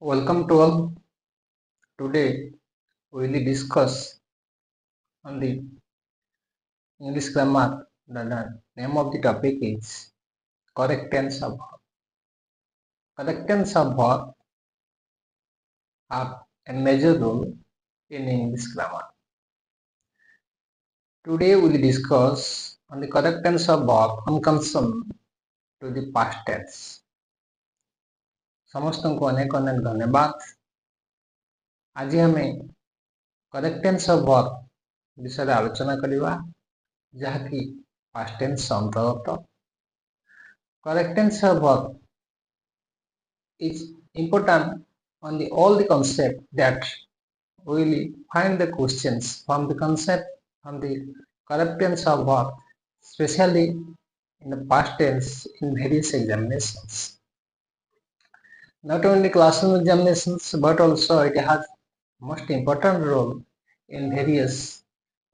Welcome to all. Today we will discuss on the English grammar. The name of the topic is correct tense of verb. Correct tense of verb have a major role in English grammar. Today we will discuss on the correct tense of verb on concern to the past tense. ସମସ୍ତଙ୍କୁ ଅନେକ ଅନେକ ଧନ୍ୟବାଦ। ଆଜି ଆମେ correct tense of verb ବିଷୟରେ ଆଲୋଚନା କରିବା, ଯାହାକି past tense ଅନ୍ତର୍ଗତ। Correct tense of verb is important on all the concept that we will find the questions from the concept from the correct tense of verb, especially in the past tense in various examinations. Not only classroom examinations, but also it has most important role in various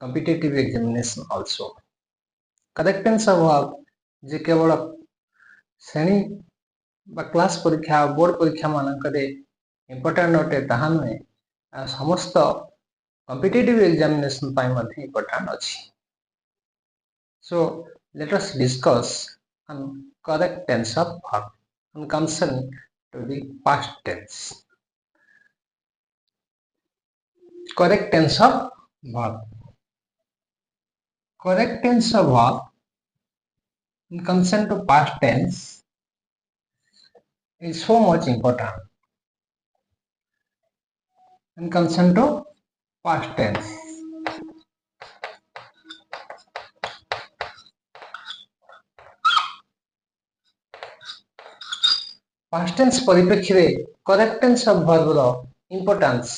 competitive examinations also. Correct tense of verb जे केवल श्रेणी बा class परीक्षा board परीक्षा मानकरे important अटे ताहा नुहे, समस्त competitive examination पाई मध्ये इम्पोर्टेंट अछि। So let us discuss on correct tense of verb and concern to the past tense. Correct tense of verb. Correct tense of verb in concern to past tense is so much important. In concern to past tense, past tense परिप्रेक्षी रे correct tense of verb रो importance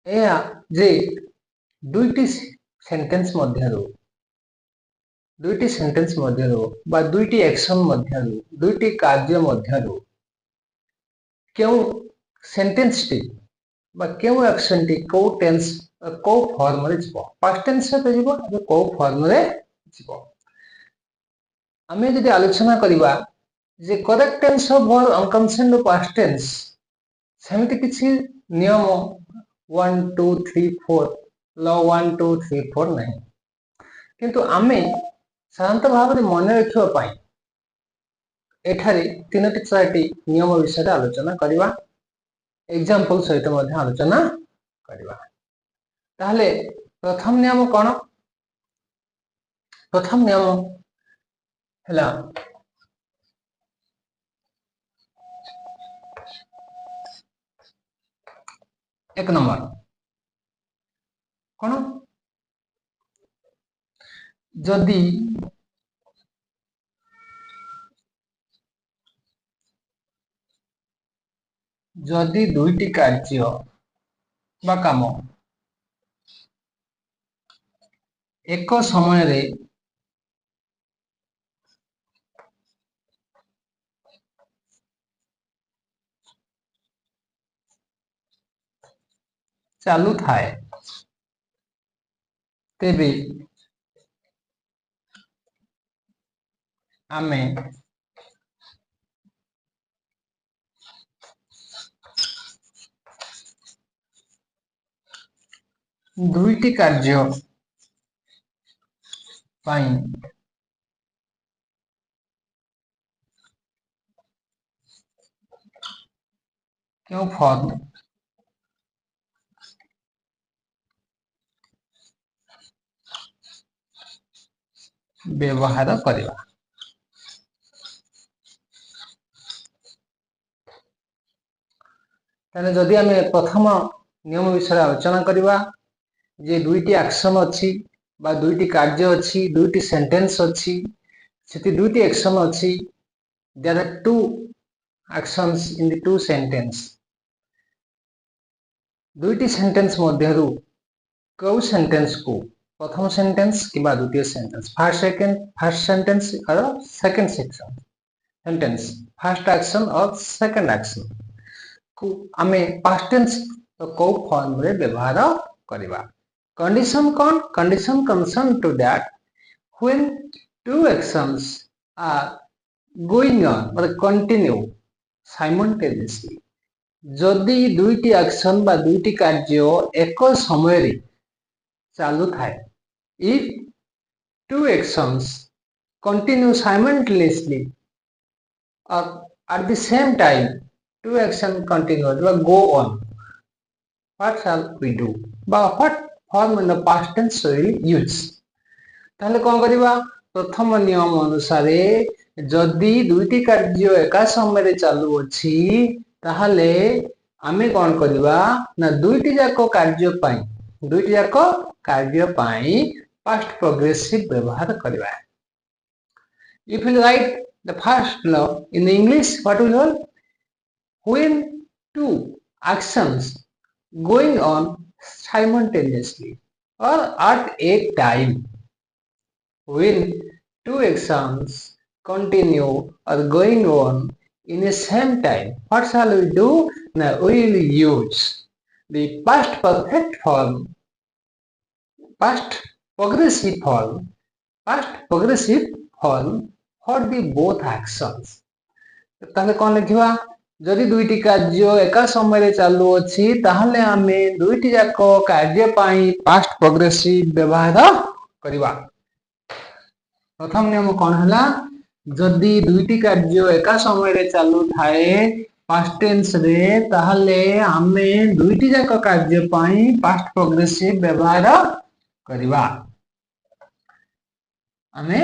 एया जे दुईटी sentence मध्यरो बा दुईटी action मध्यरो दुईटी कार्य मध्यरो क्यों सेंटेंस टी बा क्यों एक्शन टी को टेंस को फॉर्म रे जिवो, पास्ट टेंस रे जिवो को फॉर्म रे जिवो। आमे जदि आलोचना करिबा जे correct tense of verb on concern to past tense सेमिति किछि नियम 1 2 3 4 ल 1 2 3 4 नहीं, किंतु आमे साधारणतः भाव में मन रखिबा पाई एठारे तीनटी चारटी नियम विषय आलोचना करिबा, एग्जांपल सहित मध्ये आलोचना करिबा। ताहले प्रथम नियम कोन? प्रथम नियम हला एक नंबर कोन? जदि जदि दुईटी कार्य बा काम एक समय रे चालू थाए तेबे आमे दुईटी कार्य पाई क्यों फॉर्म व्यवहार करिबा। ताने जदि आमे प्रथम नियम विषय आलोचना करिबा जे दुईटी एक्शन अछि बा दुईटी कार्य अछि, दुईटी सेंटेंस अछि, सेति दुईटी एक्शन अछि, there are two actions in the two sentence. दुईटी सेंटेंस मध्यरु को सेंटेंस को प्रथम सेंटेंस किबा द्वितीय सेंटेंस फर्स्ट सेंटेंस और सेकंड सेंटेंस फर्स्ट एक्शन और सेकंड एक्शन को आमे पास्ट टेंस को फॉर्म रे व्यवहार करिबा। कंडीशन कौन? Condition concern to that when two actions are going on or continue simultaneously जदि दुईटी एक्शन बा दुईटी कार्य एक समय रे चालू थाए, if two actions continue simultaneously or at the same time, two actions continue or go on, what shall we do? Ba what form in the past tense will use? ताहले कौन करिबा? प्रथम नियम अनुसार जदि दुईटी कार्य एका समय रे चालू अछि ताहले आमे कौन करिबा ना दुईटी जाको कार्य पाई past progressive व्यवहार करिबा. If you write the first law in the English, what will hold? When two actions going on simultaneously or at a time, when two actions continue or going on in the same time, what shall we do? Now we will use the past perfect form, past progressive form for the both actions. ताहले कौन लिखिबा? जदि दुईटी कार्य एका समय रे चालू अछि ताहले आमे दुईटी जाको कार्य पाई पास्ट प्रोग्रेसिव व्यवहार करिबा. प्रथम नियम कौन हला? जदि दुईटी कार्य एका समय रे चालू थाए पास्ट टेंस रे ताहले आमे दुईटी जाको कार्य पाई पास्ट प्रोग्रेसिव व्यवहार करिबा. आमे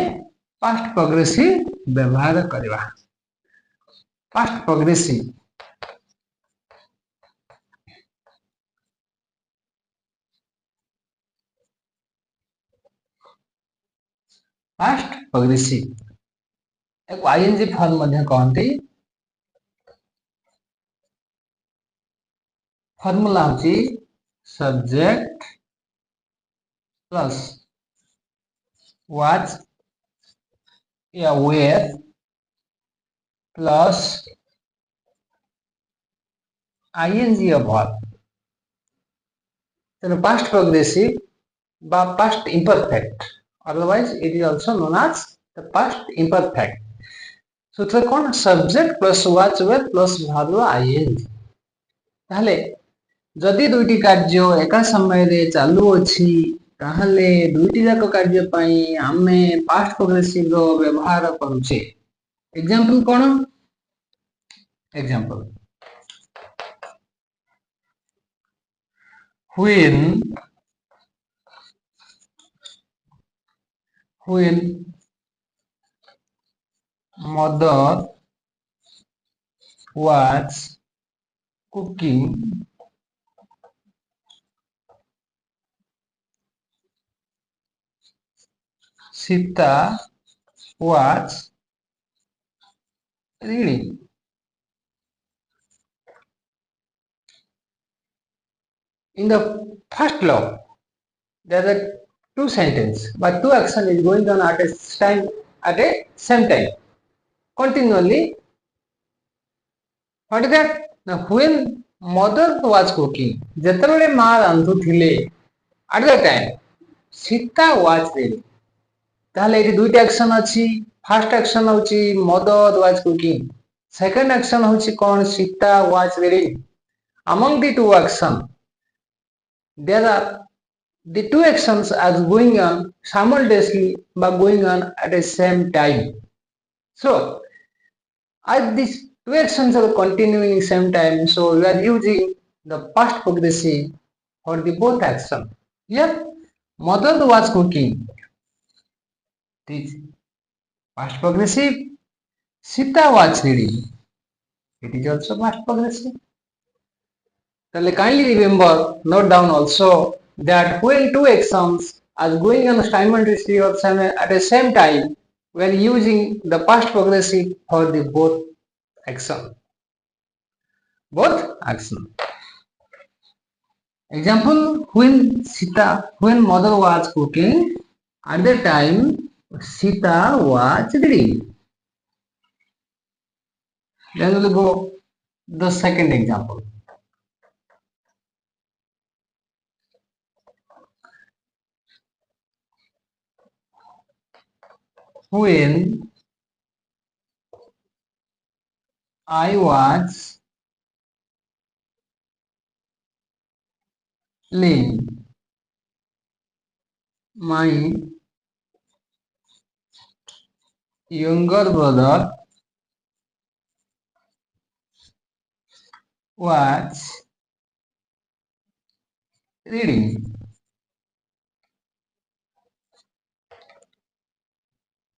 पास्ट प्रोग्रेसिव व्यवहार करिबा. पास्ट प्रोग्रेसिव एक आईएनजी फॉर्म मध्ये कहंती. फॉर्मूला होची सब्जेक्ट प्लस वाच या were plus ING of verb. then past progressive বা past imperfect, otherwise it is also known as the past imperfect. so तो कौन subject plus watch were plus verb ing. ताहले जदि दुईटी कार्य एका समय रे चालू अछि ताहले दुईटी जाक कार्य पई आमे पास्ट प्रोग्रेसिव रो व्यवहार करूचे. एग्जांपल कोन? Example when mother was cooking, Sita was reading. In the first law, there are two sentences, but two action is going on at a same time, continually. What is that? Now, when mother was cooking, जेतबेले माँ रांधुथिले, at that time, Sita was reading. ताहले एटी दुईटा action अछि. First action होची mother was cooking, second action होची कोन? Sita was reading. among the two action there are the two actions are going on simultaneously but going on at the same time. So as these two actions are continuing same time, so we are using the past progressive for the both action. Here mother was cooking, this past progressive. Sita was reading, it is also past progressive. Kindly remember, note down also that when two actions are going on simultaneously or at the same time, we are using the past progressive for the both action. Example: when mother was cooking, at the time Sita was reading. Then we will go the second example. When I was playing. My younger brother was reading.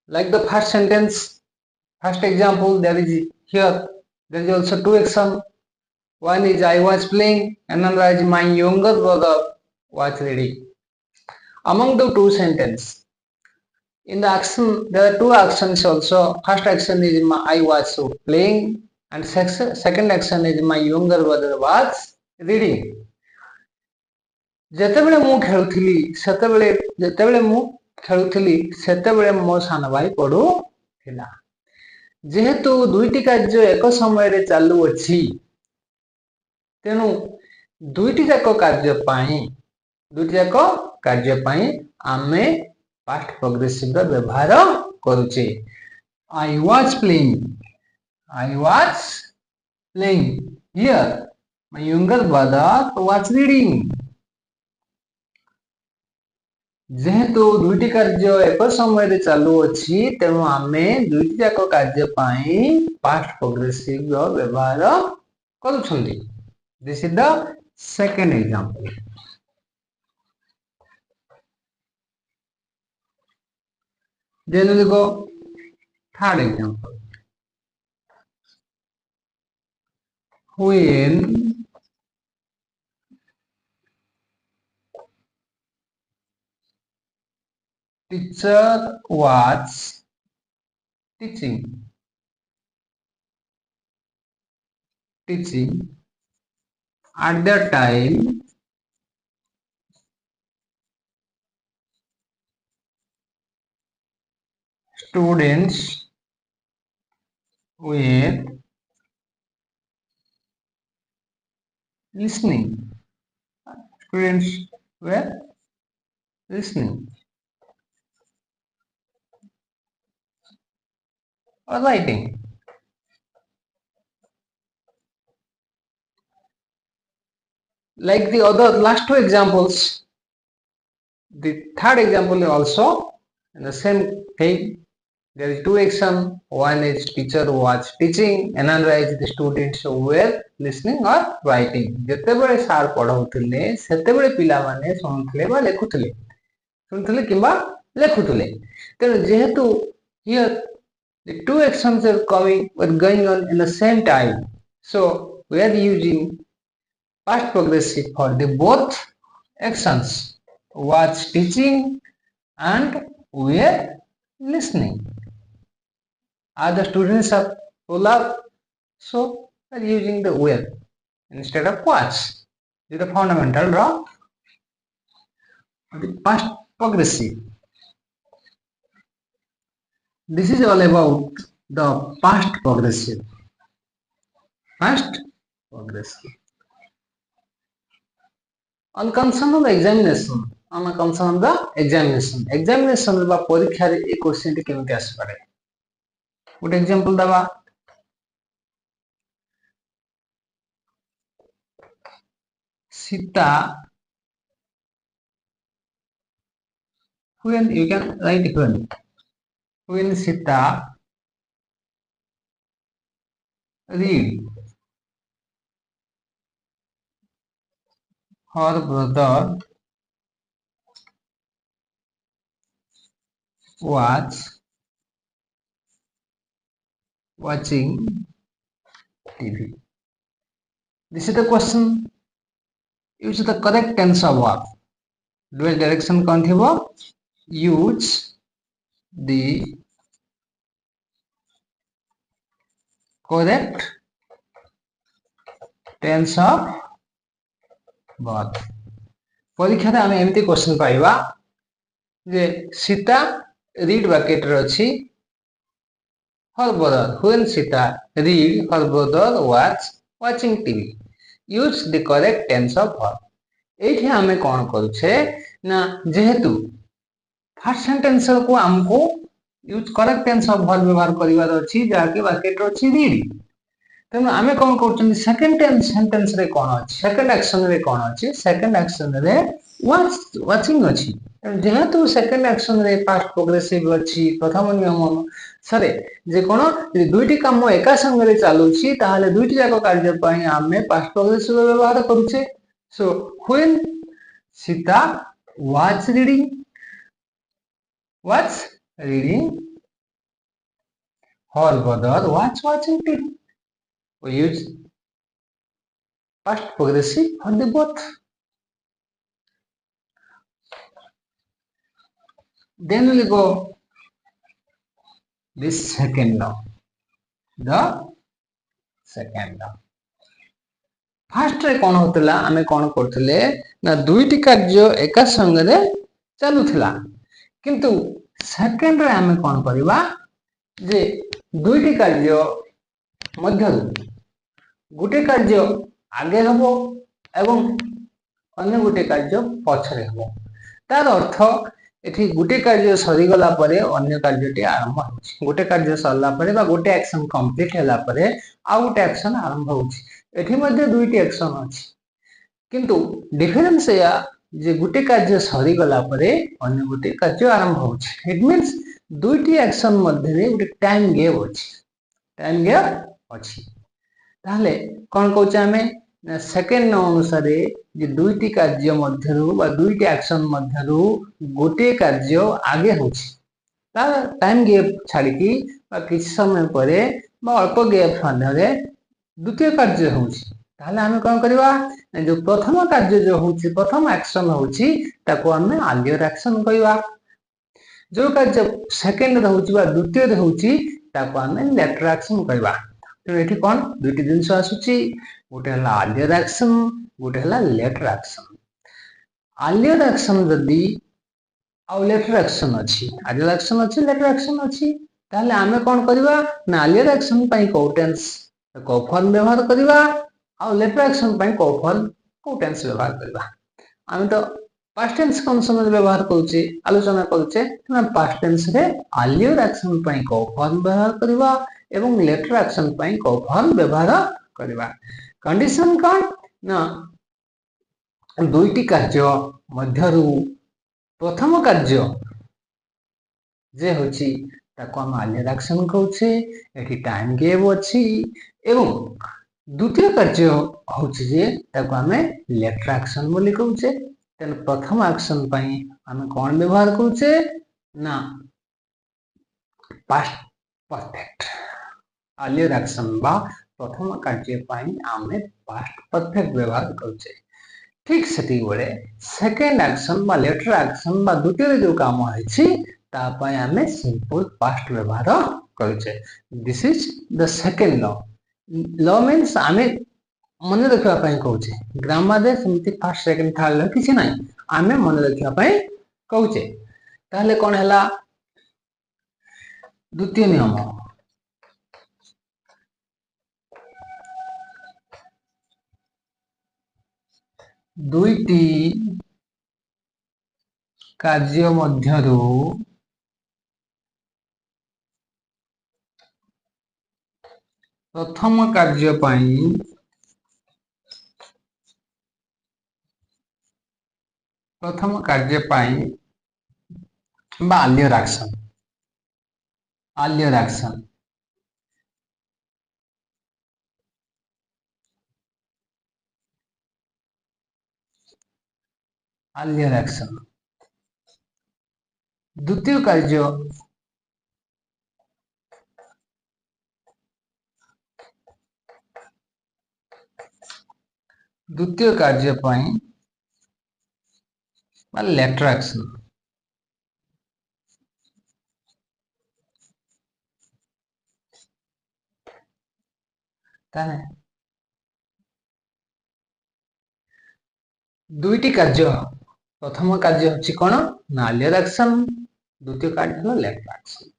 Like the first sentence, first example, there is here, there is also two action. One is I was playing, another is my younger brother was reading. Among the two sentences, in the action, there are two actions also. First action is I was playing, and second action is my younger brother was reading. ଯେତେବେଳେ ମୁଁ ଖେଳୁଥିଲି ସେତେବେଳେ ମୋ ସାନ ଭାଇ ପଢୁଥିଲା। ଯେହେତୁ ଦୁଇଟି କାର୍ଯ୍ୟ ଏକ ସମୟରେ ଚାଲୁଅଛି, ତେଣୁ ଦୁଇଟି ଯାକ କାର୍ଯ୍ୟ ପାଇଁ ଆମେ past progressive ର ବ୍ୟବହାର କରୁଛେ। I was playing here, my younger brother was reading. ଯେହେତୁ ଦୁଇଟି କାର୍ଯ୍ୟ ଏକ ସମୟରେ ଚାଲୁଅଛି, ତେଣୁ ଆମେ ଦୁଇଟି ଯାକ କାର୍ଯ୍ୟ ପାଇଁ past progressive ର ବ୍ୟବହାର କରୁଛନ୍ତି। This is the second example. Then we go third example. When teacher was teaching at that time, students were listening or writing. Like the other last two examples, the third example also in the same thing. There is two action. One is teacher was teaching, another is the students were listening or writing. ଯେତେବେଳେ sir ପଢାଉଥିଲେ ସେତେବେଳେ ପିଲାମାନେ ଶୁଣୁଥିଲେ ବା ଲେଖୁଥିଲେ କିମ୍ବା ଲେଖୁଥିଲେ। ତେଣୁ ଯେହେତୁ here the two actions are going on in the same time, so we are using past progressive for the both actions, was teaching and were listening. Are the students are full up, so we are using the were instead of was. This is the fundamental law of the past progressive. This is all about the past progressive. On concern of the examination, বা পরীক্ষাରେ এই question টি কেମିତି ଆସିପାରେ? ଗୋଟେ example दबा। Sita, when you can write when Sita read her brother was watching TV. This is the question. Use the correct tense of verb. Dual direction कौन थी वो? Use the correct tense of verb. परीक्षा रे आमे एमिति question पाइबा जे Sita read bracket रे अछि her brother. When Sita read, her brother was watching TV. Use the correct tense of verb. एठी आमे कोन करूछे ना जेहेतु फर्स्ट सेंटेंस को हमको use correct tense of verb व्यवहार करिवार अछि जाके ब्रैकेट रो अछि रीड। तेणु आमे कौन कर सेकेंड टेंस सेंटेंस रे कौन अच्छी सेकेंड एक्शन रे कौन अच्छी सेकेंड एक्शन रे वाचिंग अच्छी जेहेतु सेकेंड एक्शन रे पास्ट प्रोग्रेसिव अच्छी प्रथम नियम अनुसार जे कौन दुईटी काम एका संगे चलुची ताहाले दुईटी जाक कार्य पई आमे पास्ट प्रोग्रेसिव व्यवहार करूचे so when Sita was reading her brother was watching TV. We use past progressive for the both. Then we go this second law. The second law. Fast रे कौन होतला आमे कौन करथले ना दुईटी कार्य एका संगे चलुथला किंतु सेकेंड रे आमे कौन करबा जे दुईटी कार्य मध्य गोटे कार्य आगे हबो एवं अन्य गोटे कार्य पछरे हबो तार अर्थ एठी गोटे कार्य सरी गला परे अन्य कार्यटी आरंभ होछि गोटे कार्य सरला परे बा गोटे एक्शन कंप्लीट होला परे आ गोटे एक्शन आरंभ होछि एठी मध्ये दुईटी एक्शन अछि किंतु डिफरेंस या जे गोटे कार्य सरी गला परे अन्य गोटे कार्य आरंभ होछि इट मींस दुईटी एक्शन मध्ये रे गोटे टाइम गैप अछि ताहले कोन कहउछ आमे सेकेंड अनुसार जे दुईटी कार्य मध्यरु बा दुईटी एक्शन मध्यरु गोटे कार्य आगे होछि तार टाइम गैप छाडी बा किछ समय परे बा अल्प गैप मध्यरे द्वितीय कार्य होछि ताहले आमे कोन करबा जो प्रथम कार्य जो होछि प्रथम एक्शन होछि ताको आमे अर्लियर एक्शन कहबा जो कार्य सेकेंड होछि बा द्वितीय होछि ताको आमे लेटर एक्शन कहबा तो एठी कोन दुईटी जिंस आसुची गोटे हला अर्लियर एक्शन गोटे हला लेटर एक्शन अर्लियर एक्शन जदी आ लेटर एक्शन अछि अर्लियर एक्शन अछि लेटर एक्शन अछि ताले आमे कोन करबा ना अर्लियर एक्शन पई को टेंस को फॉर्म व्यवहार करबा आ लेटर एक्शन पई को फॉर्म को टेंस व्यवहार करबा आमे तो पास्ट टेंस कोन समय व्यवहार करूचे आलोचना करूचे ना पास्ट टेंस रे अर्लियर एक्शन पई को फॉर्म व्यवहार करबा एवं लेटर एक्शन पई को फॉर्म व्यवहार करबा कंडीशन कोन ना दुईटी कार्य मध्यरु प्रथम कार्य जे होची ताको हम अर्लियर एक्शन कहउछे एठी टाइम गैप अछि एवं द्वितीय कार्य होची जे ताको हमें लेटर एक्शन बोली कहउछे तेन प्रथम एक्शन पई हमें कोन व्यवहार कहउछे ना पास्ट परफेक्ट अर्लियर एक्शन बा प्रथम कार्य पई हमें पास्ट परफेक्ट व्यवहार कहउछे ठीक सेती बेले सेकेंड एक्शन बा लेटर एक्शन बा द्वितीय जो काम होछि ता पई हमें सिंपल पास्ट व्यवहार कहउछे this is the second law means हमें मन रखिबा पई कहउछे ग्रामर रे समिति फर्स्ट सेकंड थर्ड किछि नै हमें मन रखिबा पई कहउछे ताले कोन हला द्वितीय नियम दुईटी कार्य मध्यरु प्रथम कार्य पई बा अर्लियर एक्शन द्वितीय कार्य पई बा लेटर एक्शन ताने दुईटी कार्य प्रथम कार्य होछि कोन ना अर्लियर एक्शन द्वितीय कार्य हलो later action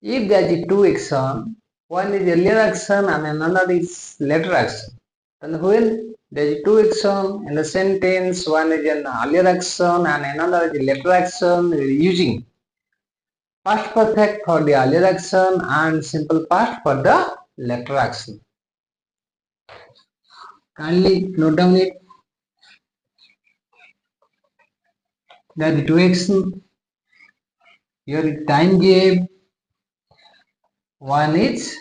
if there is two action one is earlier action and another is later action then when there is two action in the sentence one is an earlier action and another is later action we are using past perfect for the earlier action and simple past for the later action Kindly note down it. There are the two actions. Here is time gap. One is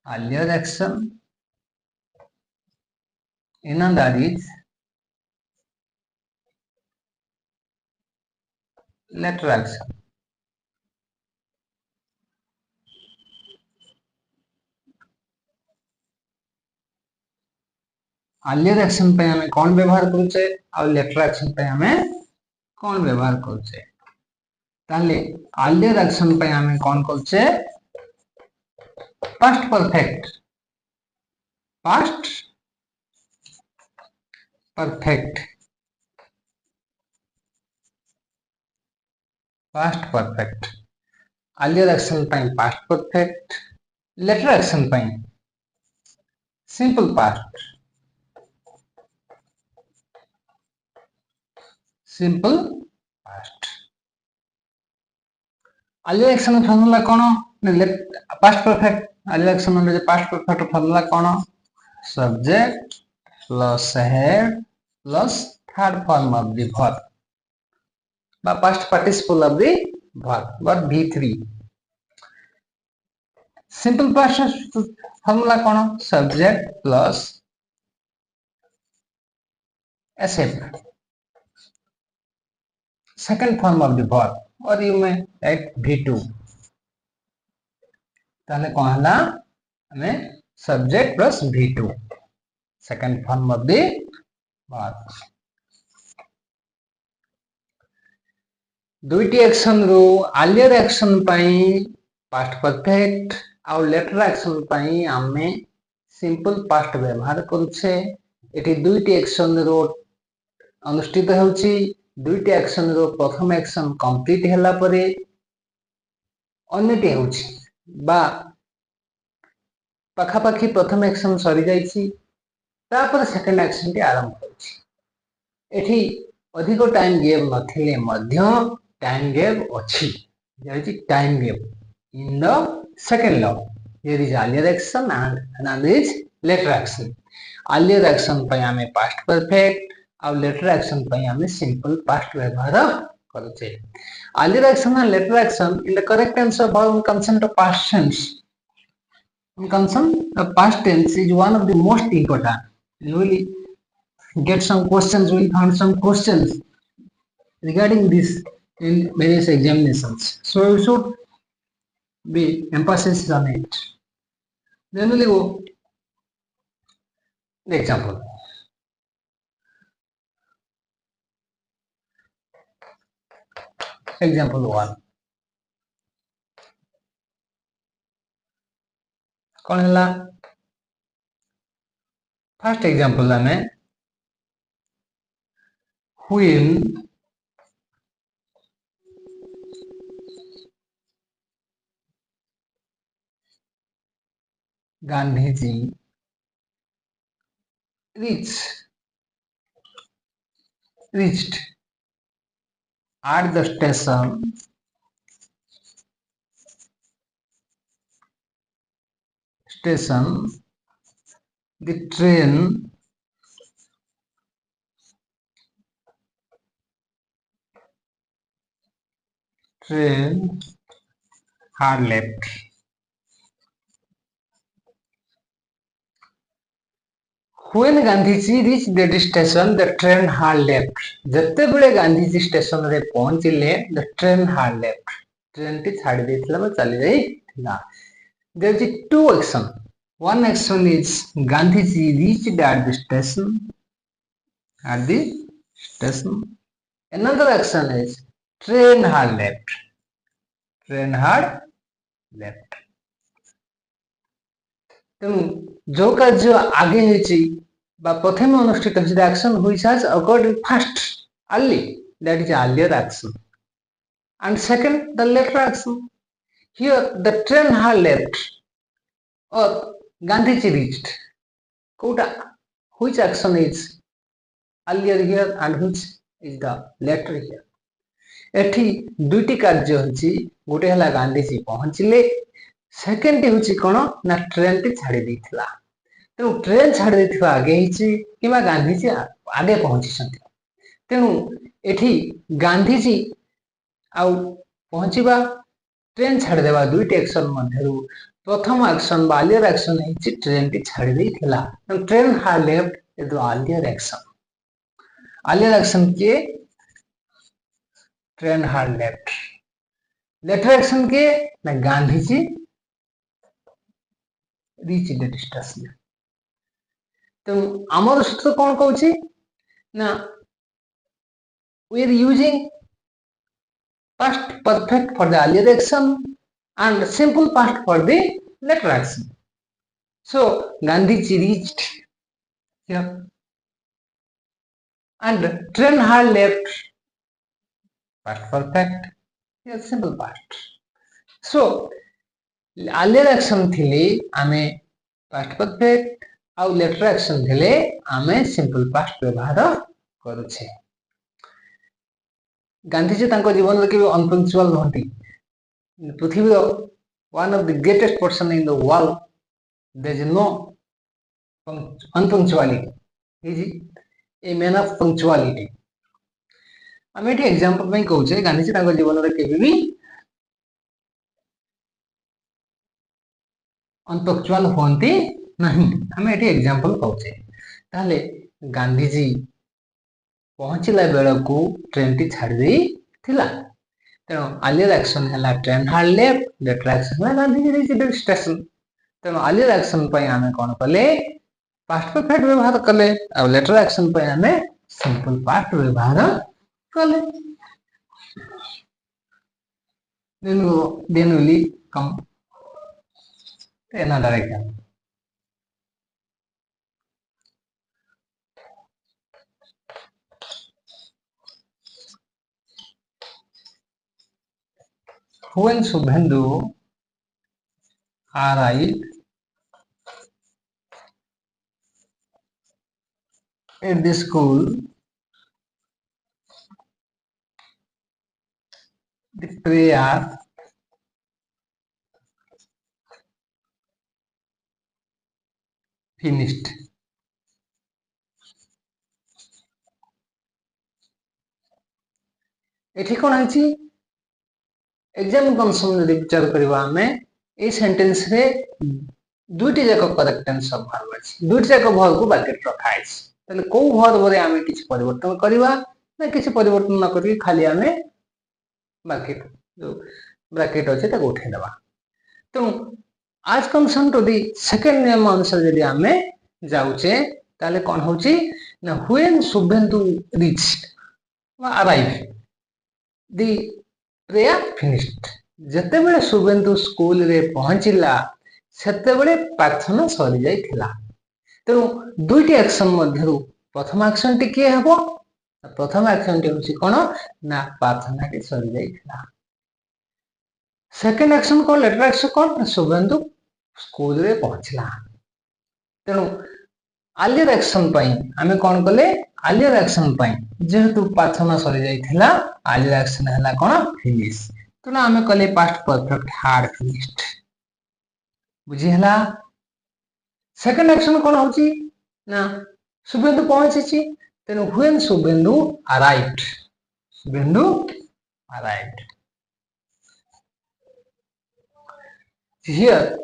earlier action. Another is later action. Earlier action पे हमें कौन व्यवहार करूचे और later action पे हमें कौन व्यवहार करूचे ताले earlier action पे हमें कौन करूचे past perfect earlier action पे past perfect later action पे simple past earlier action formula कौन past perfect earlier action में past perfect formula कौन subject plus head plus third form of the verb বা past participle of the verb but v3 simple past formula कौन subject plus sf second form of the verb और you may write v2 ताले कौन हला हमें subject plus v2 second form of the verb दुईटी action रो earlier action पाई past perfect और later एक्शन पाई आमे simple past व्यवहार करूछे एटी दुईटी एक्शन रो अनुष्ठित होउची दुईटी एक्शन रो प्रथम एक्शन कंप्लीट होला परे अन्यटी होउची बा पाखापाखी प्रथम एक्शन सरी जाइची तापर सेकंड एक्शन टी आरंभ होउची एठी अधिक टाइम गैप नथिले मध्य time gap अछि there is time gap in the second law here is earlier action and another is later action earlier action पे हमें past perfect और later action पे हमें simple past व्यवहार करूचे earlier action and later action in the correct tense of verb consent of past tense consent of past tense is one of the most important you will get some questions we will find some questions regarding this in various examinations so you should be emphasis on it then we'll go the example example 1 कौन हला first example हमें when Gandhiji reached at the station the train had left when Gandhiji reached the station the train had left जत्ते बड़े Gandhiji station रे पहुंचिले the train had left train टी छाड़ी देथिला बा चली जाई थिला there is two action one action is Gandhiji reached at the station another action is train had left तेणु जो कार्य आगे होइछि बा प्रथम अनुष्ठित होइछि the action which has occurred first early that is earlier action and second the later action here the train had left or Gandhiji reached Kota which action is earlier here and which is the later here एठी दुईटी कार्य होइछि गोटे हला Gandhiji पहुंचिले second हूँ कौन ना train टी छाड़ी देथिला तेणु ट्रेन छाड़ी देथिबा आगे हिची किबा गांधीजी आगे पहुंची तेणु एठी गांधीजी आउ पहुंचीबा ट्रेन छाड़ी देवा दुईटी एक्शन मध्यरु प्रथम एक्शन बा अर्लियर एक्शन हिची ट्रेन टी छाड़ी देथिला train had left the earlier action के train had left later action के ना गांधीजी रीच द स्टेशन तो आमर सूत्र कौन कहूची ना we are using past perfect for the earlier action and simple past for the later action. So Gandhiji reached here and train had left past perfect here simple past. So earlier action थिले आमे past perfect और later action थिले आमे simple past व्यवहार करूछे गांधीजी तांको जीवन रे केबे अनपंक्चुअल नहंती पृथ्वी one of the greatest person in the world there is no unpunctuality is a man of punctuality हम एठी एग्जांपल में कहूचे गांधीजी तांको जीवन रे केबे भी अनपंक्चुअल होंती नहीं हम एठी एग्जांपल कहूचे ताले गांधीजी पहुंचला बेला को ट्रेन टी छाड़ दी थिला तेनो अर्लियर एक्शन हला ट्रेन हार लेफ्ट लेटर एक्शन हला गांधी रीच द स्टेशन तेनो अर्लियर एक्शन पय हमें कोन कले पास्ट परफेक्ट व्यवहार कले और लेटर एक्शन पय हमें सिंपल पास्ट व्यवहार कले then we come to another example. When Suvendupallai arrived at the school, the prayer finished. एठी कोन आछि एग्जाम कन्सर्न यदि विचार करबा हमें ए सेंटेंस रे दुईटी जाक करेक्ट टेंस ऑफ वर्ब अछि दुईटी जाक वर्ब को ब्रैकेट रखा अछि तले को वर्ब रे हमें किछ परिवर्तन करबा ना किछ परिवर्तन न करी खाली हमें ब्रैकेट जो ब्रैकेट अछि त उठे देबा तो आज कन्सर्न टू दी सेकंड नियम अनुसार यदि हमें जाउचे ताले कोन होची ना when Shubhendu reached arrive the prayer finished जते बेले शुभेंदु स्कूल रे पहुंचिला सेते बेले प्रार्थना सरी जाइथिला तो दुईटी एक्शन मध्यरु प्रथम एक्शन टी के हबो प्रथम एक्शन टी होची कोन ना प्रार्थना टी सरी जाइथिला सेकंड एक्शन को लेटर एक्शन कोन शुभेंदु स्कूल रे पहुंचिला तेनु अर्लियर एक्शन पई हमें कोन कले अर्लियर एक्शन पई जेहेतु प्रार्थना सरी जाइथिला अर्लियर एक्शन हला कोन फिनिश तो ना हमें कले पास्ट परफेक्ट हार्ड फिनिश्ड बुझी हला सेकंड एक्शन कोन होची ना शुभेंदु पहुंचीची तेनु when Suvendu arrived here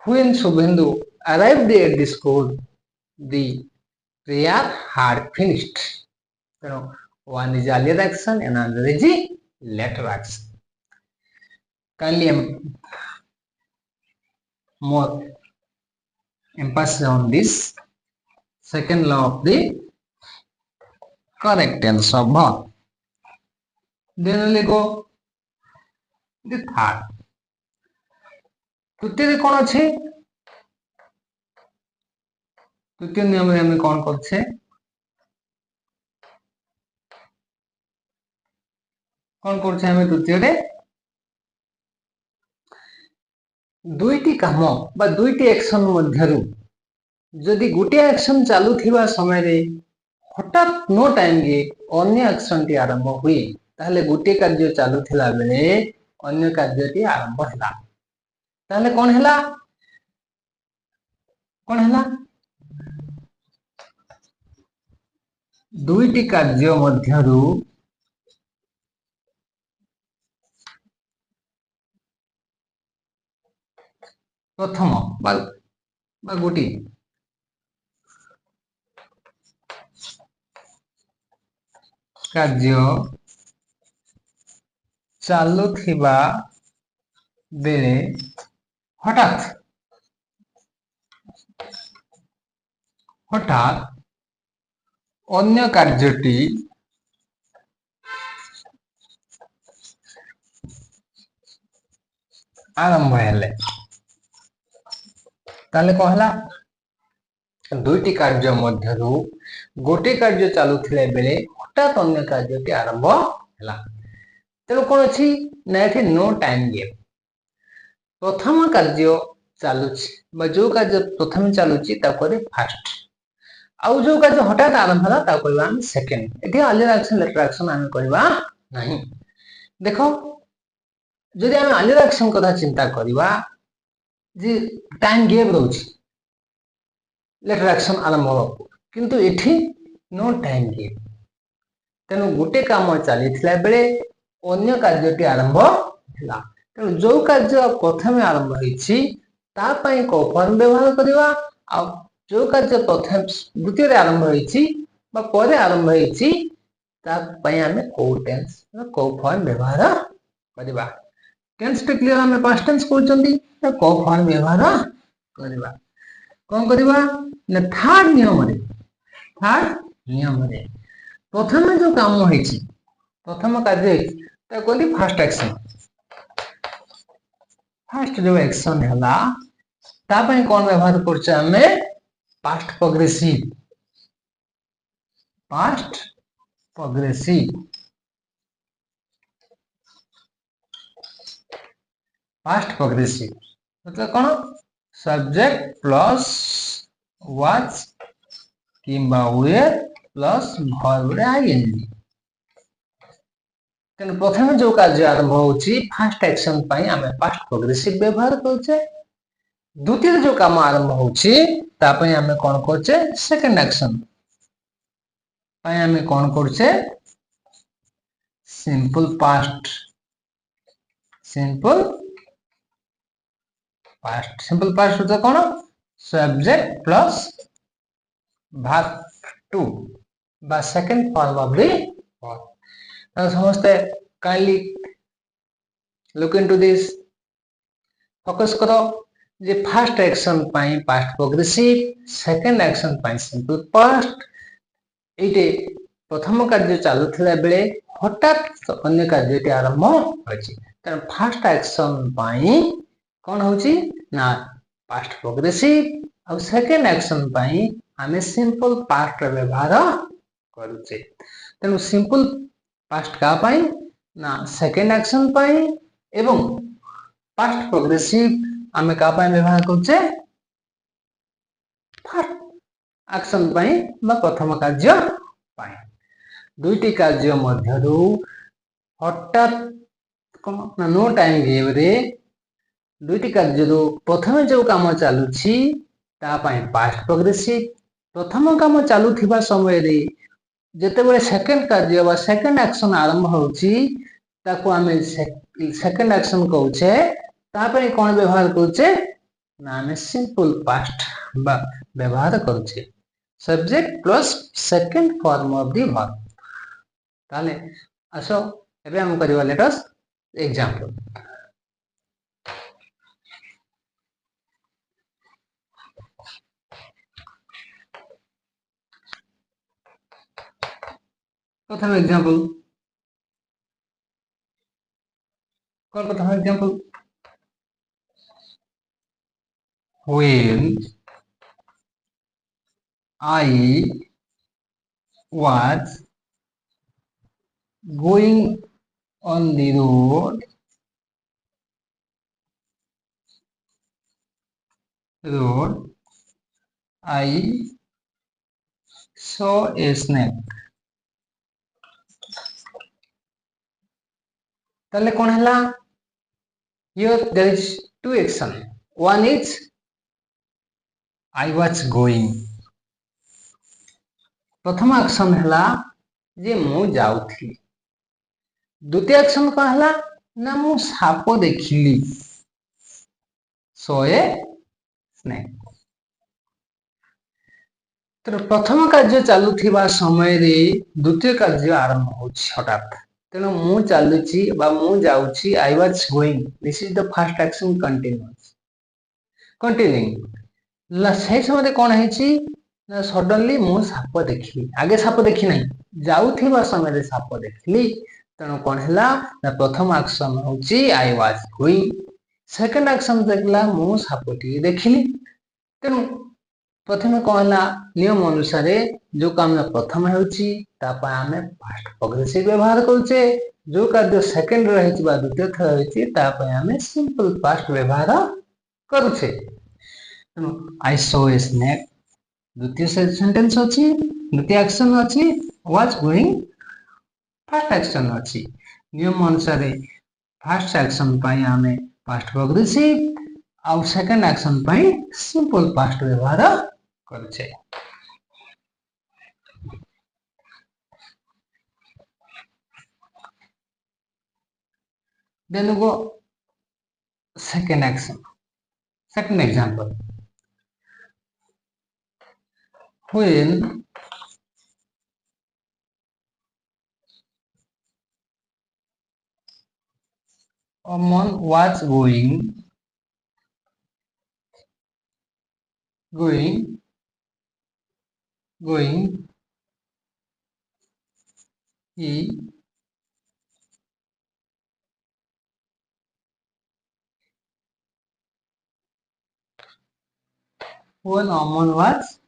when Suvendupallai arrived at the school the prayer had finished you know one is earlier action and another is later action kindly more emphasis on this second law of the correct tense of verb then we go the third तृतीय कौन अच्छे तृतीय नियम रे हमें कौन करछे कौन करछे हमें तृतीय रे दुईटी काम बा दुईटी एक्शन मध्यरु जदि गुटे एक्शन चालू थिबा समय रे हठात नो टाइम के अन्य एक्शन टी आरंभ हुई ताहले गुटे कार्य चालू थिला बेले अन्य कार्यटी आरंभ होला ताले कौन हैला दुईटी कार्य मध्यरु प्रथम बा गोटी कार्य चालुथिबा बेले हठात अन्य कार्यटी आरंभ हेले ताले कहला दुईटी कार्य मध्यरु गोटे कार्य चालुथिले बेले हठात अन्य कार्यटी आरंभ हेला तेणु कौन अच्छी ना ये नो टाइम गेप प्रथम कार्य चालुची जो कार्य प्रथम चालुची फास्ट आउ जो कार्य हठात आरंभ होला ता कहबा हम सेकंड एठी अर्लियर एक्शन लेटर एक्शन हम कहबा नहीं देखो जदि हम अर्लियर एक्शन कथा चिंता करबा जे टाइम गेप रहउची लेटर एक्शन आरंभ हो किंतु एठी नो टाइम गेप तेणु गोटे काम चली बेले अन्य कार्यटी आरंभ होला तेणु जो कार्य प्रथम आरंभ होईछि ता पई को फॉर्म व्यवहार करबा आ जो कार्य प्रथम द्वितीय आरंभ होईछि बा परे आरंभ होईछि ता पई हमें को टेंस को फॉर्म व्यवहार करबा टेंस पे क्लियर हमें पास्ट टेंस कहउचंदी को फॉर्म व्यवहार करबा कोन करबा ना थर्ड नियम रे प्रथम जो काम होईछि प्रथम कार्य ता कोली फर्स्ट एक्शन फर्स्ट जो एक्शन हैला ता पई कोन व्यवहार करछ हमें पास्ट प्रोग्रेसिव मतलब कौन सब्जेक्ट प्लस वाच किंबा वेयर प्लस वर्ब रे आईएनजी तेन प्रथम जो कार्य आरंभ होची फर्स्ट एक्शन पई हमें पास्ट प्रोग्रेसिव व्यवहार करछे द्वितीय जो काम आरंभ होची ता पई हमें कोन करछे सेकंड एक्शन पई हमें कोन करछे सिंपल पास्ट होता कौन सब्जेक्ट प्लस verb टू बा second form of the verb समझते kindly look into this focus करो जे फर्स्ट एक्शन पाई पास्ट प्रोग्रेसिव सेकंड एक्शन पाई सिंपल पास्ट एटे प्रथम कार्य चालुथिला बेले हठात अन्य कार्यटी आरंभ होछि कारण फर्स्ट एक्शन पाई कोन होछि ना पास्ट प्रोग्रेसिव और सेकंड एक्शन पाई हमें सिंपल पास्ट व्यवहार करूचे तेनु सिंपल पास्ट का पाई ना सेकंड एक्शन पाई एवं पास्ट प्रोग्रेसिव हमें का पाई व्यवहार करूचे फर्स्ट एक्शन पाई बा प्रथम कार्य पाई दुईटी कार्य मध्यरु हठात ना नो टाइम गेव रे दुईटी कार्य प्रथम जो काम चालुछि ता पाई पास्ट प्रोग्रेसिव प्रथम काम चालुथिबा समय रे जेतेबेले सेकंड कार्य बा सेकंड एक्शन आरंभ होछि ताको हमें सेकंड एक्शन कहउछे ता पई कोन व्यवहार करूछे ना हमें सिंपल पास्ट बा व्यवहार करूछे subject plus second form of the verb ताले आसो एबे हम करबा लेट अस एग्जांपल प्रथम एग्जांपल कौन प्रथम example when I was going on the road I saw a snake ताले कौन हैला here there is two action. One is I was going. प्रथम एक्शन है जे मु जाउथी. द्वितीय एक्शन कौन है ना मु साप देखिली. So a snake. तो प्रथम कार्य चलुथिबा समय रे द्वितीय कार्य आरंभ होछि हठात. तेणु मु चलुछि बा मु जाउछि. I was going. This is the first action continuous. Continuing. से समय कौन है सडनली मु साप देखिली. आगे साप देखी नहीं, जाउथिबा समय साप देखिली. तेणु कौन है प्रथम एक्शन होछि I was going. Second action देखला मु सापटी देखिली. तेणु प्रथम कौन है नियम अनुसार जो काम प्रथम होछि तापा आमे पास्ट प्रोग्रेसिव व्यवहार करूचे. जो कार्य सेकंड रहिछि बा द्वितीय थर रहिछि तापा आमे सिंपल पास्ट व्यवहार करूचे. तेणु I saw a snake. द्वितीय सेंटेंस अछि, द्वितीय एक्शन अछि. was going फर्स्ट एक्शन अछि. नियम अनुसार फर्स्ट एक्शन पाई आमे पास्ट प्रोग्रेसिव और सेकंड एक्शन पाई सिंपल पास्ट व्यवहार करूचे. Then we go second action. Second example. When Aman was going, he when Aman was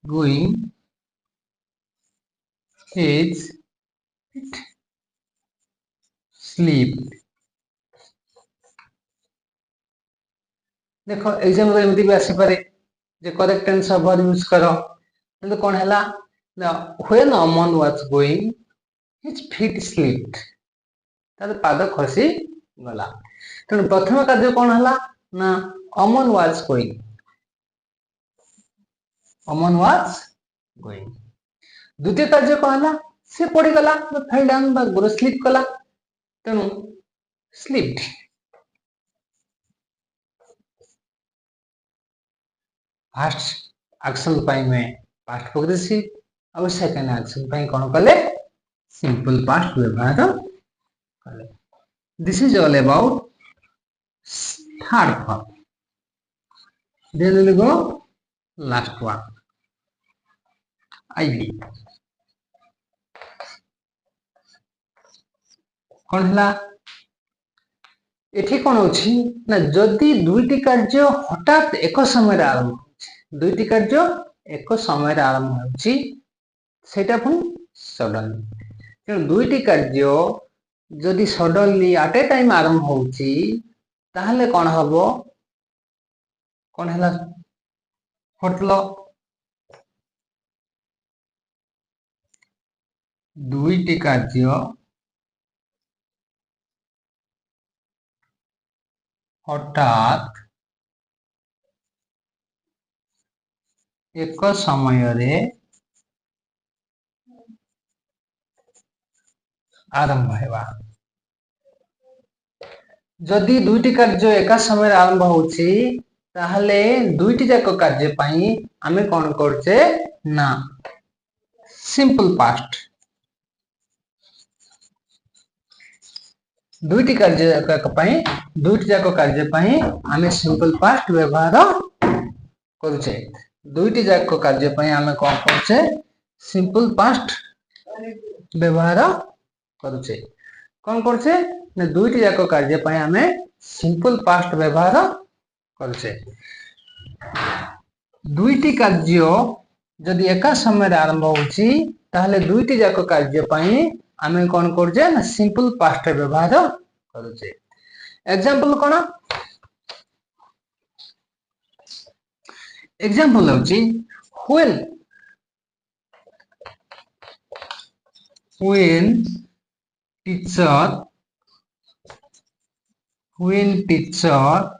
going, his sleep. देखो एग्जाम रे एमती भी आसी पारे जे correct tense of verb use करो. तो कोन हैला ना when Aman was going his feet slipped. ताले पाद खसी गला. तेणु प्रथम कार्य कोन हैला ना Aman was going. Aman was going. द्वितीय कार्य कोन हैला से पड़ी गला फेल डाउन बा गुरु स्लीप कला. तेणु स्लीप्ड. फर्स्ट एक्शन पाई में पास्ट प्रोग्रेसिव और सेकंड एक्शन पाई कोन कले सिंपल पास्ट व्यवहार कले. This is all about third form. Then will go last one I believe. कोन हला एठी कोन अछि ना जदि दुईटी कार्य हठात एक समय आरंभ. दुईटी कार्य एक समय आरंभ होछि सेटा पुन सडनली. तेणु दुईटी कार्य जदि सडनली एट ए टाइम आरंभ होछि ताहले कोन हबो. कोन हला हटलो दुईटी कार्य हठात एक समय रे आरंभ हेबा. जदि दुईटी कार्य एक समय आरंभ होछि ताहले दुईटी जाक कार्य पाई आमे कोन करछे ना सिंपल पास्ट. दुईटी कार्य पाई दुईटी जाक कार्य पाई आमे सिंपल पास्ट व्यवहार करूछे. दुईटी जाक कार्य पाई आमे कोन करछे सिंपल पास्ट व्यवहार करूछे. कोन करछे ना दुईटी जाक कार्य पाई आमे सिंपल पास्ट व्यवहार करूछे. दुईटी कार्य जदि एक समय आरंभ होछि ताहले दुईटी जाक कार्य पाई आमे कोन करछे ना सिंपल पास्ट व्यवहार करूछे. एग्जांपल कोन एग्जांपल होछि when teacher when teacher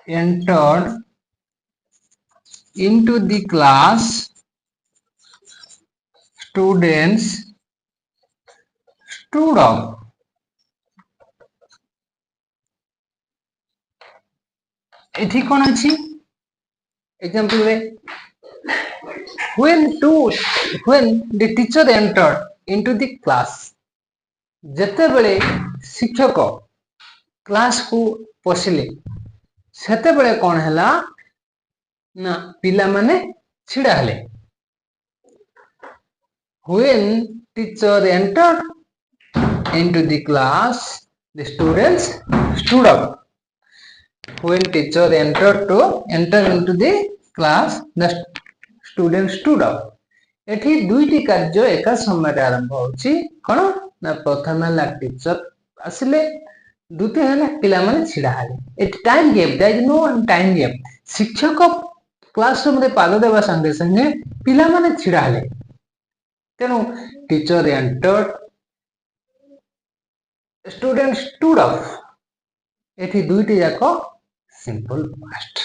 entered into the class, students stood up. एठी कोन अछि एग्जांपल रे when the teacher entered into the class, जते बेले शिक्षक क्लास को पसिले सेते बेले कोन हला ना पिला माने छिडा हले. When teacher entered into the class, the students stood up. When teacher enter into the class, the students stood up. एठी दुईटी कार्य एका समय आरंभ होची कोन ना प्रथम हला टीचर आसिले द्वितीय हला पिला माने छिडा हाले. It time gap, there is no time gap. शिक्षक क्लासरूम रे पाद देबा संगे संगे पिला माने छिडा हाले. तेनु teacher entered, student stood up. एठी दुईटी जाको सिंपल पास्ट.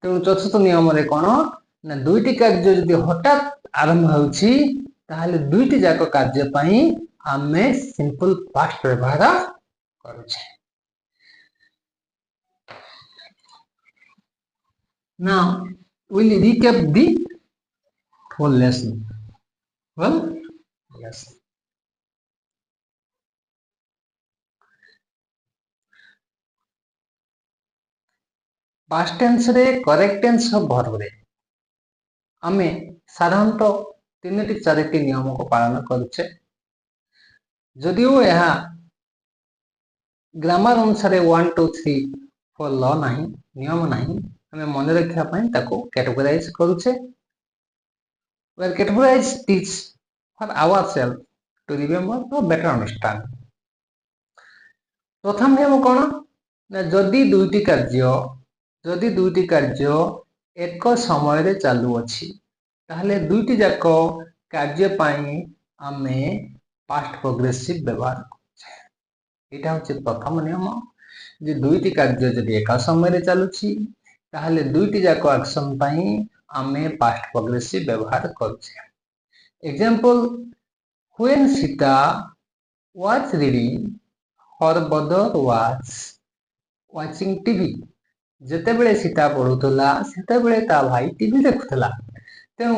तेनु चतुर्थ नियम रे कोन ना दुईटी कार्य जदि हठात आरंभ होउची ताहाले दुईटी जाको कार्य पई आमे सिंपल पास्ट व्यवहार करूछे. Now we'll recap the whole lesson. Well, yes. Past tense रे correct tense of verb रे आमे साधारणतः तीनटी चारिटी नियम को पालन करूछे. जदियो यहा ग्रामर अनुसार 1 2 3 4 लॉ नहीं, नियम नहीं, हमें मन रखिया पई ताको categorise करूछे. We are categorize teach for ourselves to remember or better understand. प्रथम नियम कोन ना जदि दुईटी कार्य एक समय रे चालू अछि ताहले दुईटी जाको कार्य पई आमे पास्ट प्रोग्रेसिव व्यवहार करूछे. एटा होचे प्रथम नियम जे दुईटी कार्य जदि एक समय रे चालुछि ताहले दुईटी जाको एक्शन पई आमे पास्ट प्रोग्रेसिव व्यवहार करूछे. Example, when Sita was reading, her brother was watching TV. जते बेले सीता पढुतला सेते बेले ता भाई टीवी देखुतला. तेनु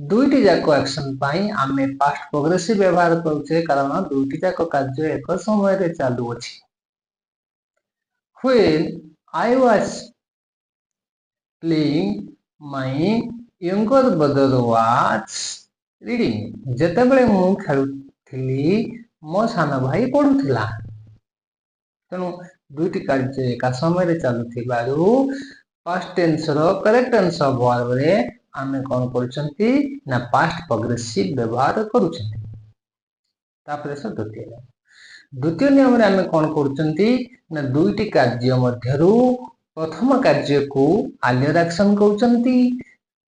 दुईटी जाको एक्शन पई आमे पास्ट प्रोग्रेसिव व्यवहार करूछे कारण दुईटी जाको कार्य एक समय रे चालू अछि. When I was playing, my younger brother was reading. जते बेले मु खेलुथिली मो साना भाई पढुथिला. तेनु दुईटी कार्य एक समय रे चालुथिबारु पास्ट टेंस रो करेक्ट टेंस ऑफ वर्ब रे आमे कोन करूछंती ना पास्ट प्रोग्रेसिव व्यवहार करूछंती. तापरे से द्वितीय नियम रे आमे कोन करूछंती ना दुईटी कार्य मध्यरु प्रथम कार्य को आलियर एक्शन करूछंती,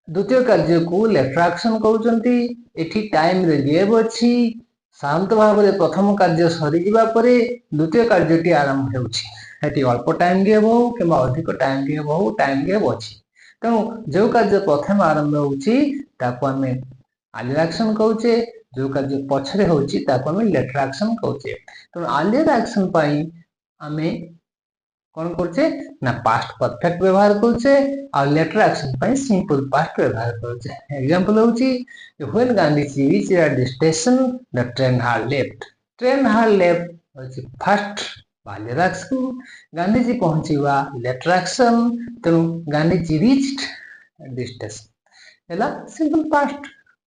द्वितीय कार्य को लेटर एक्शन करूछंती. एठी टाइम रे गैप अछि. शांत भाव रे प्रथम कार्य सरी जिबा परे द्वितीय कार्यटी आरंभ हेउछि. एठी अल्प टाइम गैप हो किबा अधिक टाइम गैप हो, टाइम गैप अछि. तेनु जो कार्य प्रथम आरंभ होउछि ताको हमें आलियर एक्शन कहउछे, जो कार्य पछरे होउछि ताको हमें लेटर एक्शन कहउछे. तेनु आलियर एक्शन पई हमें कोन करछे ना पास्ट परफेक्ट व्यवहार करछे और लेटर एक्शन पई सिंपल पास्ट व्यवहार करछे. एग्जांपल होउछि when Gandhiji reached at the station, the train had left. Train had left होउछि फर्स्ट आलियर एक्शन. गांधीजी पहुंचीवा लेटर एक्शन. तेनु Gandhiji reached at the station एला सिंपल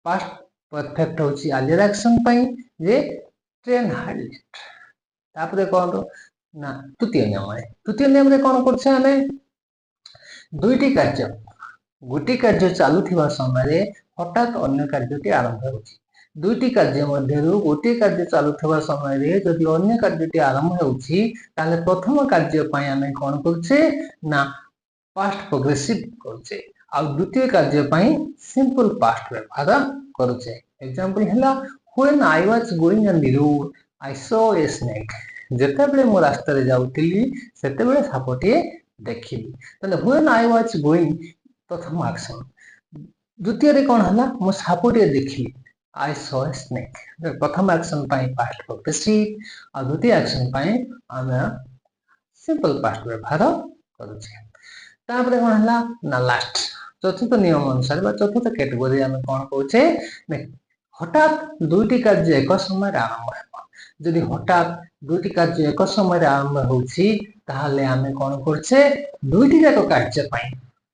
पास्ट परफेक्ट होउछि आलियर एक्शन पई जे ट्रेन had left. तापरे कोन ना तृतीय नियम रे कोन करछे हमें दुईटी कार्य गोटी कार्य चालुथिबा समय रे हठात अन्य कार्यटी आरंभ होउछि. दुईटी कार्य मध्यरु गोटी कार्य चालुथिबा समय रे जदि अन्य कार्यटी आरंभ होउछि ताले प्रथम कार्य पई हमें कोन करछे ना पास्ट प्रोग्रेसिव करछे आ द्वितीय कार्य पई सिंपल पास्ट व्यवहार करछे. एग्जांपल हला when I was going on the road I saw a snake. ଯେତେବେଳେ ମୁଁ ରାସ୍ତାରେ ଯାଉଥିଲି ସେତେବେଳେ ସାପଟିଏ ଦେଖିଲି। ତାହେଲେ when I was going ପ୍ରଥମ ଆକ୍ସନ। ଦ୍ୱିତୀୟରେ କ'ଣ ହେଲା, ମୁଁ ସାପଟିଏ ଦେଖିଲି, I saw a snake। ପ୍ରଥମ ଆକ୍ସନ ପାଇଁ past progressive ଆଉ ଦ୍ୱିତୀୟ ଆକ୍ସନ ପାଇଁ ଆମେ ସିମ୍ପଲ ପାଷ୍ଟ ବ୍ୟବହାର କରୁଛେ। ତାପରେ କ'ଣ ହେଲା ନା ଲାଷ୍ଟ ଚତୁର୍ଥ ନିୟମ ଅନୁସାରେ ବା ଚତୁର୍ଥ କ୍ୟାଟେଗୋରୀ ଆମେ କ'ଣ କହୁଛେ, ହଠାତ୍ ଦୁଇଟି କାର୍ଯ୍ୟ ଏକ ସମୟରେ ଆରମ୍ଭ ହେବ। ଯଦି ହଠାତ୍ ଦୁଇଟି କାର୍ଯ୍ୟ ଏକ ସମୟରେ ଆରମ୍ଭ ହେଉଛି ତାହେଲେ ଆମେ କ'ଣ କରୁଛେ, ଦୁଇଟି ଯାକ କାର୍ଯ୍ୟ ପାଇଁ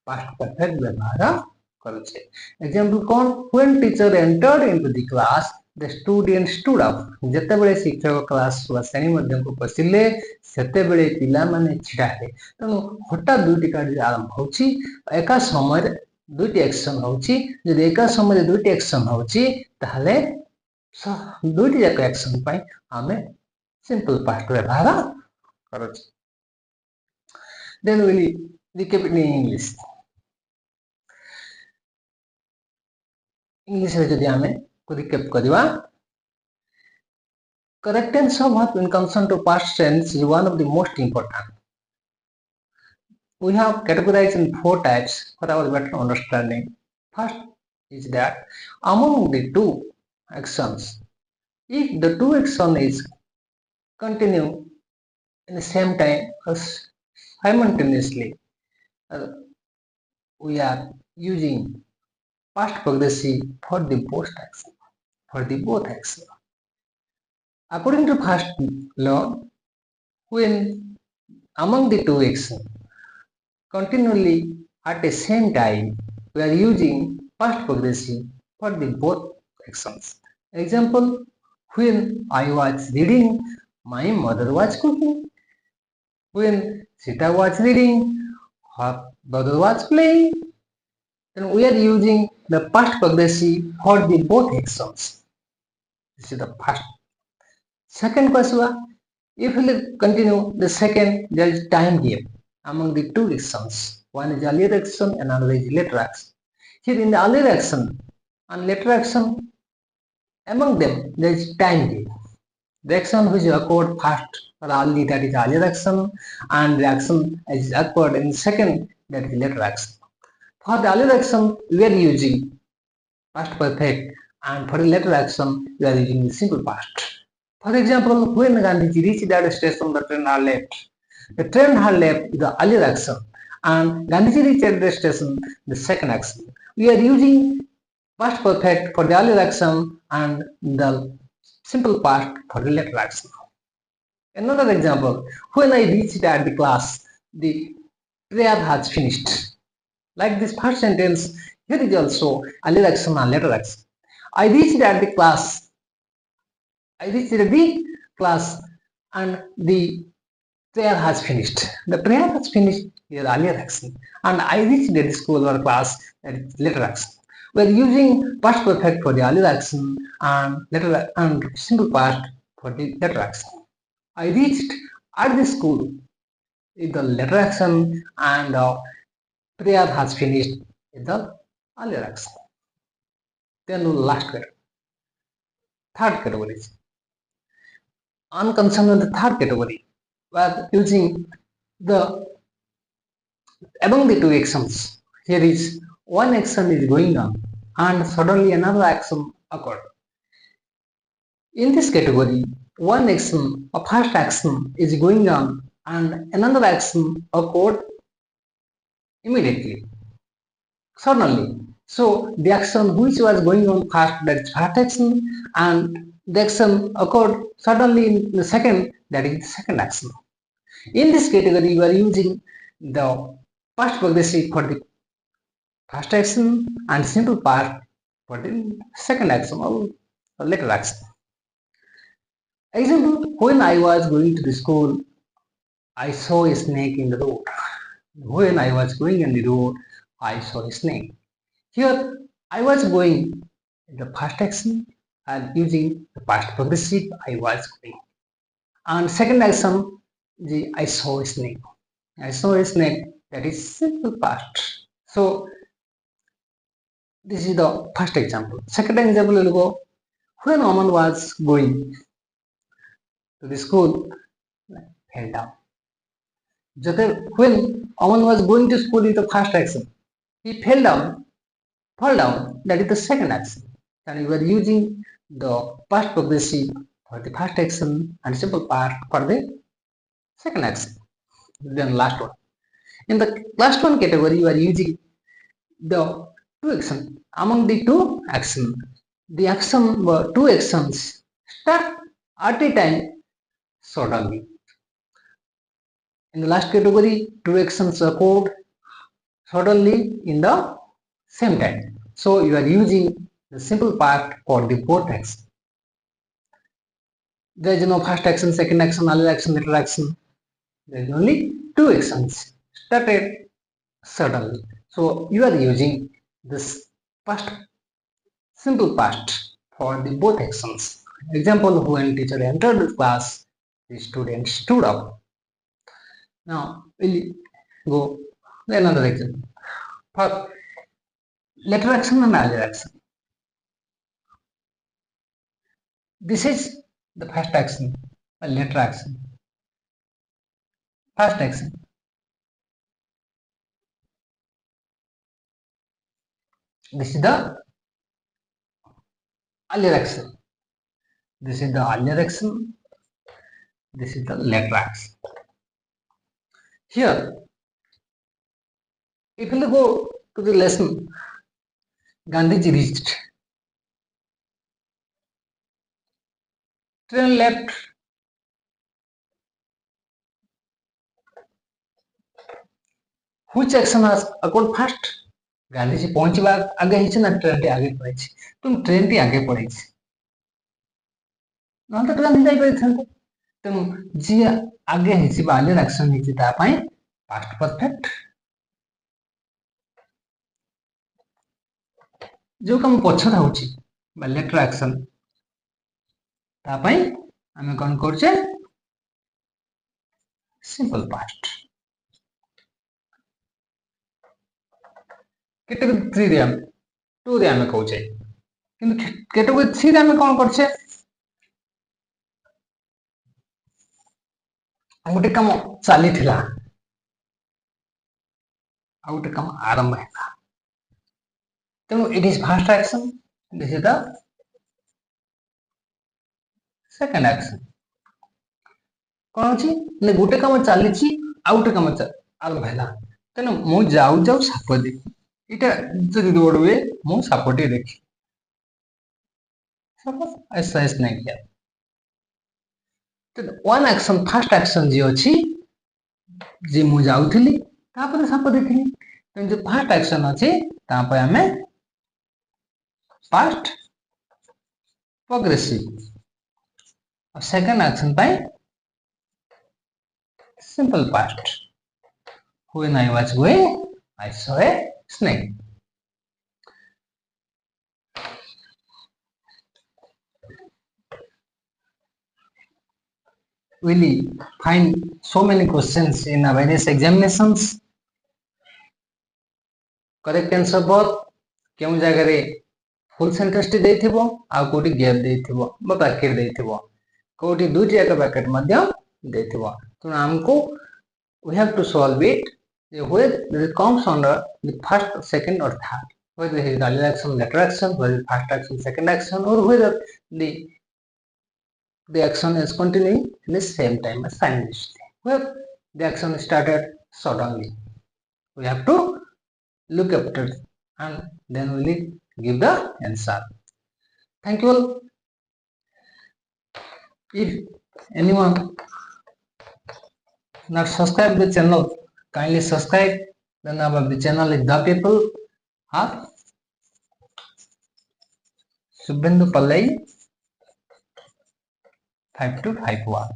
past perfect ବ୍ୟବହାର କରୁଛେ। ଏକ୍ସାମ୍ପଲ କ'ଣ, when teacher entered into the class the student stood up। ଯେତେବେଳେ ଶିକ୍ଷକ କ୍ଲାସ ବା ଶ୍ରେଣୀ ମଧ୍ୟକୁ ପଶିଲେ ସେତେବେଳେ ପିଲାମାନେ ଛିଡ଼ା ହେଲେ। ତେଣୁ ହଠାତ୍ ଦୁଇଟି କାର୍ଯ୍ୟ ଆରମ୍ଭ ହେଉଛି, ଏକା ସମୟରେ ଦୁଇଟି ଆକ୍ସନ ହେଉଛି। ଯଦି ଏକା ସମୟରେ ଦୁଇଟି ଆକ୍ସନ ହେଉଛି ତାହେଲେ ଦୁଇଟି ଯାକ ଆକ୍ସନ ପାଇଁ ଆମେ ସିମ୍ପଲ ପାଷ୍ଟ ବ୍ୟବହାର କରୁଛେ। Then we recap in English। ଇଂଲିଶରେ ଯଦି ଆମେ ରିକ୍ୟାପ୍ କରିବା, correct tense of verb in consonant to past tense is one of the most important. We have categorized in 4 types for our better understanding. First is that among the two actions, if the two action is continue in the same time or simultaneously, we are using past progressive for the both action. According to first law, when among the two actions continually at the same time, we are using past progressive for the both actions. Example, when I was reading, my mother was cooking. When Sita was reading, her brother was playing. Then we are using the past progressive for the both actions. This is the first. Second question, if we continue the second, there is time gap among the two actions. One is earlier action and another is later action. Here in the earlier action and later action, among them there is time gap. The action which occurred first or early, that is earlier action, and the action is occurred in second, that is later action. For the earlier action we are using past perfect, and for the later action we are using the simple past. For example, when Gandhiji reached that station, the train had left. The train had left is the earlier action, and Gandhiji reached at the station, the second action. We are using past perfect for the earlier action and the simple past for the later action. Another example, when I reached at the class, the prayer has finished. Like this first sentence, here is also earlier action and later action. I reached at the class and the prayer has finished. The prayer has finished is earlier action, and I reached the school or class, that is later action. We are using past perfect for the earlier action and simple past for the later action. I reached at the school is the later action, and the prayer has finished is the earlier action. Then last category, third category. Unconcerned with the third category, we are using the among the two actions. Here is one action is going on and suddenly another action occurred. In this category, one action, a first action is going on and another action occurred immediately, suddenly. So the action which was going on first, that is first action, and the action occurred suddenly in the second, that is the second action. In this category, we are using the past progressive for the first action and simple past for the second action or later action. Example, when I was going to the school, I saw a snake in the road. When I was going on the road, I saw a snake. Here, I was going in the first action and using the past progressive, I was going. And second action, I saw a snake. I saw a snake, that is simple past. So this is the first example. Second example will go, when Aman was going to the school, fell down. When Aman was going to school is the first action. He fell down, that is the second action. And we are using the past progressive for the first action and simple past for the second action. Then last one. In the last one category, you are using the two action. Among the two actions, the action were two actions start at a time suddenly. In the last category, two actions occurred suddenly in the same time. So you are using the simple part for the both actions. There is no first action, second action, earlier action, later action. There is only two actions started suddenly. So you are using this past simple past for the both actions. Example: when teacher entered the class, the student stood up. Now we'll go to another example. For later action and earlier action. This is the first action, a later action. First action. This is the earlier action. This is the earlier action. This is the later action. Here, if you go to the lesson, Gandhiji reached. Train left. Which action has occurred first? Gandhiji पहुंचवा आगे हिचे ना train T आगे पड़े तुम train T आगे पड़े ना तो ट्रेन जाई पड़े तेणु जी आगे हिचे बाले एक्शन हिचे ता पई पास्ट परफेक्ट जो काम पछर होची बा लेटर एक्शन ता पई हमें कोन करछे सिंपल पास्ट कैटेगरी 3 रे हम 2 रे हमें कहउछे किंतु कैटेगरी 3 रे हमें कोन करछे गोटे काम चली थिला आ गोटे काम आरंभ हैला तेणु it is first action this is the second action कोन अछि ने गोटे काम चली छी आ गोटे काम आरंभ हैला तेणु मु जाऊ जाऊ साप देखि इटा जदि दौड़वे मु सापटी देखि सपोज ऐसा नहीं किया वन एक्शन फर्स्ट एक्शन जी अछि जे मु जाउथली तापर साप देखिली तेन जो फर्स्ट एक्शन अछि तापर हमें पास्ट प्रोग्रेसिव और सेकंड एक्शन पाई simple past when I was going I saw a snake. Will find so many questions in various examinations. Correct answer both केउ जगह रे फुल सेंटेंस टी देथिबो आ कोटी गैप देथिबो बा ब्रैकेट देथिबो कोटी दुटी एक ब्रैकेट मध्य देथिबो तो हमको we have to solve it where it comes under the first, second or third, whether it is earlier action, later action, whether it is first action, second action, or whether the action is continuing in the same time as simultaneously. Where the action started suddenly, we have to look after it and then we will give the answer. Thank you all. If anyone not subscribe the channel, kindly subscribe. The name of the channel is The People of Suvendupallai5251.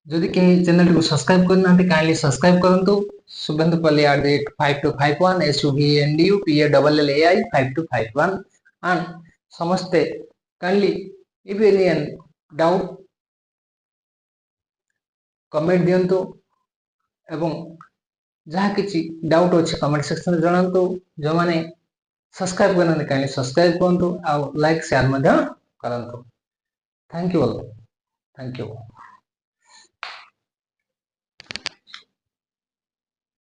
जदि कहीं channel को subscribe करना kindly subscribe करंतु Suvendupallai5251 SUVNDUPALLAI5251 and समस्ते kindly if any doubt comment दियंतु एवं जहाँ किसी डाउट अच्छे कमेंट सेक्शन में जनातु जो माने सब्सक्राइब करना काइंडली सब्सक्राइब करंतु आ लाइक शेयर मध्य करंतु। Thank you all, thank you.